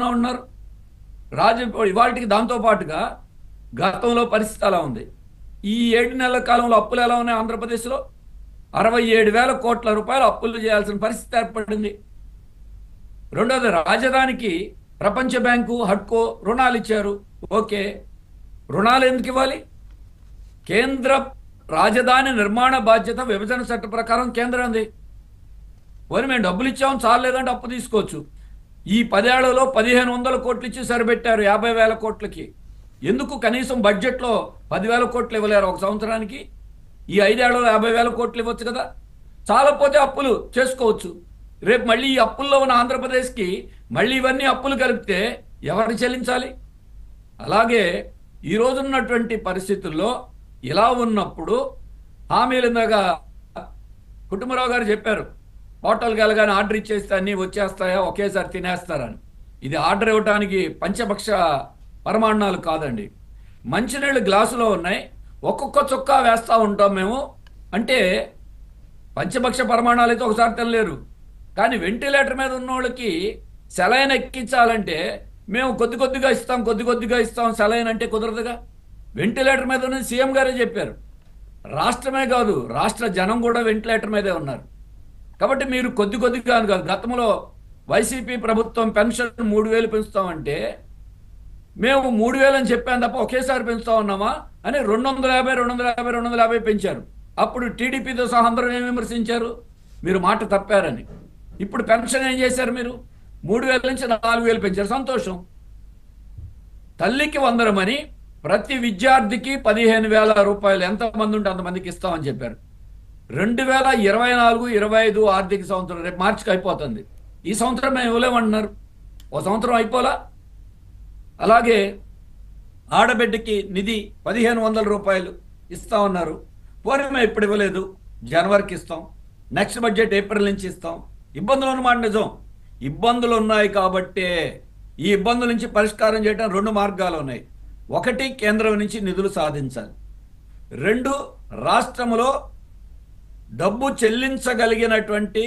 ఉన్నారు ఇవాళకి. దాంతో పాటుగా గతంలో పరిస్థితి అలా ఉంది. ఈ 7 నెలల కాలంలో అప్పులు ఎలా ఉన్నాయి? ఆంధ్రప్రదేశ్లో 67,000 కోట్ల రూపాయలు అప్పులు చేయాల్సిన పరిస్థితి ఏర్పడింది. రెండోది, రాజధానికి ప్రపంచ బ్యాంకు, హడ్కో రుణాలు ఇచ్చారు. ఓకే, రుణాలు ఎందుకు ఇవ్వాలి? కేంద్ర రాజధాని నిర్మాణ బాధ్యత విభజన చట్ట ప్రకారం కేంద్రంది. పోనీ మేము డబ్బులు ఇచ్చాము చాలేదంటే అప్పు తీసుకోవచ్చు. ఈ 10 ఏళ్లలో 1,500 కోట్లు ఇచ్చి సరిపెట్టారు 50,000 కోట్లకి. ఎందుకు కనీసం బడ్జెట్లో 10,000 కోట్లు ఇవ్వలేరు ఒక సంవత్సరానికి? ఈ 5 ఏళ్లలో 50,000 కోట్లు ఇవ్వచ్చు కదా. చాలపోతే అప్పులు చేసుకోవచ్చు. రేపు మళ్ళీ ఈ అప్పుల్లో ఉన్న ఆంధ్రప్రదేశ్కి మళ్ళీ ఇవన్నీ అప్పులు కలిపితే ఎవరు చెల్లించాలి? అలాగే ఈ రోజున్నటువంటి పరిస్థితుల్లో ఇలా ఉన్నప్పుడు హామీలు ఇందాక కుటుంబరావు గారు చెప్పారు, హోటల్కి వెళ్ళగానే ఆర్డర్ ఇచ్చేస్తే అన్నీ వచ్చేస్తాయా, ఒకేసారి తినేస్తారని. ఇది ఆర్డర్ ఇవ్వడానికి పంచపక్ష పరమాణాలు కాదండి. మంచినీళ్ళు గ్లాసులో ఉన్నాయి, ఒక్కొక్క చుక్క వేస్తూ ఉంటాం మేము. అంటే పంచపక్ష పరమాణాలు అయితే ఒకసారి తినలేరు. కానీ వెంటిలేటర్ మీద ఉన్న వాళ్ళకి సెలైన్ ఎక్కించాలంటే మేము కొద్ది కొద్దిగా ఇస్తాం సెలైన్ అంటే కుదరదుగా. వెంటిలేటర్ మీద ఉన్నది సీఎం గారే చెప్పారు. రాష్ట్రమే కాదు, రాష్ట్ర జనం కూడా వెంటిలేటర్ మీదే ఉన్నారు. కాబట్టి మీరు కొద్దిగా కాదు. గతంలో వైసీపీ ప్రభుత్వం పెన్షన్ 3,000 పెంచుతామంటే మేము 3,000 అని చెప్పాను తప్ప ఒకేసారి పెంచుతా ఉన్నామా అని 250 పెంచారు. అప్పుడు టీడీపీతో సహా అందరూ ఏం విమర్శించారు? మీరు మాట తప్పారని. ఇప్పుడు పెన్షన్ ఏం చేశారు? మీరు 3,000 నుంచి 4,000 పెంచారు. సంతోషం. తల్లికి వందనమని ప్రతి విద్యార్థికి 15,000 రూపాయలు ఎంతమంది ఉంటే అంతమందికి ఇస్తామని చెప్పారు. 2024-25 ఆర్థిక సంవత్సరం రేపు మార్చికి అయిపోతుంది. ఈ సంవత్సరం మేము ఇవ్వలేమంటున్నారు. ఓ సంవత్సరం అయిపోలా. అలాగే ఆడబిడ్డకి నిధి 1,500 రూపాయలు ఇస్తామన్నారు. పోనీ మేము ఇప్పుడు ఇవ్వలేదు, జనవరికి ఇస్తాం, నెక్స్ట్ బడ్జెట్ ఏప్రిల్ నుంచి ఇస్తాం. ఇబ్బందులు ఉన్నమాట నిజం. ఇబ్బందులు ఉన్నాయి కాబట్టే ఈ ఇబ్బందుల నుంచి పరిష్కారం చేయడానికి 2 మార్గాలు ఉన్నాయి. ఒకటి, కేంద్రం నుంచి నిధులు సాధించాలి. 2, రాష్ట్రంలో డబ్బు చెల్లించగలిగినటువంటి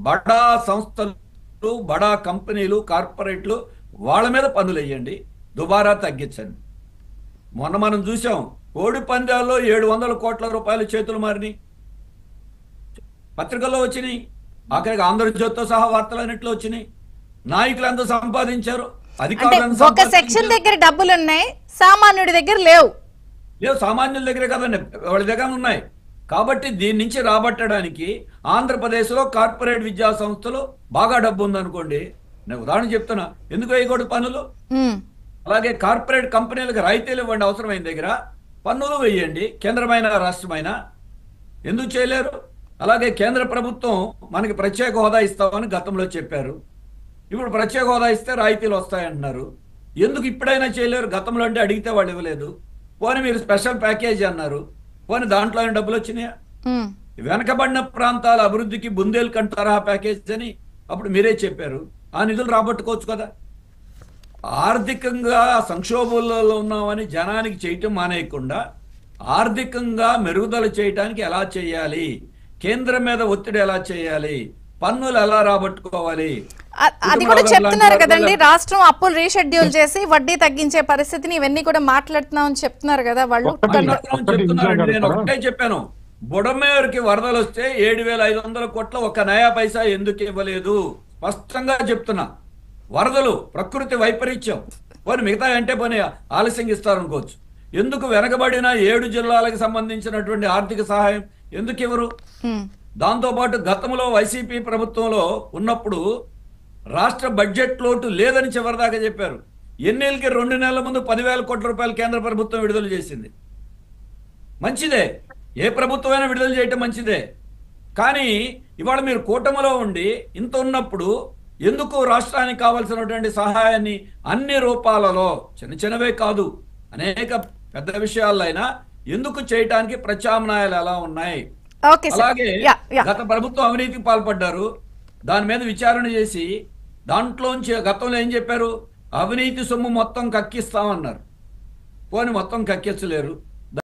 బడా సంస్థలు, బడా కంపెనీలు, కార్పొరేట్లు వాళ్ళ మీద పన్నులు వేయండి, దుబారా తగ్గించండి. మొన్న మనం చూసాం, కోడి పందాల్లో 700 కోట్ల రూపాయలు చేతులు మారినాయి, పత్రికల్లో వచ్చినాయి, ఆఖరికి ఆంధ్రజ్యోతితో సహా వార్తలు అన్నింటిలో వచ్చినాయి. నాయకులు ఎంత సంపాదించారు? అధికారులు ఒక సెక్షన్ దగ్గర డబ్బులు ఉన్నాయి, సామాన్యుడి దగ్గర లేవు. సామాన్యుల దగ్గర కదండి, వాళ్ళ దగ్గర ఉన్నాయి. కాబట్టి దీని నుంచి రాబట్టడానికి ఆంధ్రప్రదేశ్లో కార్పొరేట్ విద్యా సంస్థలు బాగా డబ్బు ఉందనుకోండి, నేను ఉదాహరణ చెప్తున్నా, ఎందుకు వేయకూడదు పన్నులు? అలాగే కార్పొరేట్ కంపెనీలకు రాయితీలు ఇవ్వండి, అవసరమైన దగ్గర పన్నులు వేయండి, కేంద్రమైన రాష్ట్రమైన. ఎందుకు చేయలేరు? అలాగే కేంద్ర ప్రభుత్వం మనకి ప్రత్యేక హోదా ఇస్తామని గతంలో చెప్పారు. ఇప్పుడు ప్రత్యేక హోదా ఇస్తే రాయితీలు వస్తాయంటున్నారు. ఎందుకు ఇప్పుడైనా చేయలేరు? గతంలో అంటే అడిగితే వాళ్ళు ఇవ్వలేదు. పోనీ మీరు స్పెషల్ ప్యాకేజీ అన్నారు, పోనీ దాంట్లో డబ్బులు వచ్చినాయా? వెనకబడిన ప్రాంతాల అభివృద్ధికి బుందేల్ఖండ్ తరహా ప్యాకేజ్ అని అప్పుడు మీరే చెప్పారు. ఆ నిధులు రాబట్టుకోవచ్చు కదా. ఆర్థికంగా సంక్షోభంలో ఉన్నామని జనానికి చేయటం మానేయకుండా ఆర్థికంగా మెరుగుదల చేయటానికి ఎలా చేయాలి, కేంద్రం మీద ఒత్తిడి ఎలా చేయాలి, పన్నులు ఎలా రాబట్టుకోవాలి, అది కూడా చెప్తున్నారు కదండి. రాష్ట్రం అప్పులు రీషెడ్యూల్ చేసి వడ్డీ తగ్గించే పరిస్థితిని ఇవన్నీ కూడా మాట్లాడుతున్నామని చెప్తున్నారు కదా వాళ్ళు. నేను ఒకటే చెప్పాను, బుడమేరుకి వరదలు వస్తే 7,500 కోట్ల ఒక్క నయా పైసా ఎందుకు ఇవ్వలేదు? స్పష్టంగా చెప్తున్నా. వరదలు ప్రకృతి వైపరీత్యం, పోనీ మిగతా అంటే పోనీ ఆలస్యంగా ఇస్తారనుకోవచ్చు. ఎందుకు వెనకబడిన 7 జిల్లాలకు సంబంధించినటువంటి ఆర్థిక సహాయం ఎందుకు ఇవ్వరు? దాంతోపాటు గతంలో వైసీపీ ప్రభుత్వంలో ఉన్నప్పుడు రాష్ట్ర బడ్జెట్ లోటు లేదని చివరిదాకా చెప్పారు. ఎన్నికలకి 2 నెలల ముందు 10,000 కోట్ల రూపాయలు కేంద్ర ప్రభుత్వం విడుదల చేసింది. మంచిదే, ఏ ప్రభుత్వమైనా విడుదల చేయటం మంచిదే. కానీ ఇవాళ మీరు కూటమిలో ఉండి ఇంత ఉన్నప్పుడు ఎందుకు రాష్ట్రానికి కావాల్సినటువంటి సహాయాన్ని అన్ని రూపాలలో, చిన్నవే కాదు అనేక పెద్ద విషయాలైనా ఎందుకు చేయటానికి ప్రత్యామ్నాయాలు ఎలా ఉన్నాయి? అలాగే గత ప్రభుత్వం అవినీతికి పాల్పడ్డారు, దాని మీద విచారణ చేసి దాంట్లోంచి గతంలో ఏం చెప్పారు? అవినీతి సొమ్ము మొత్తం కక్కిస్తామన్నారు. పోనీ మొత్తం కక్కించలేరు.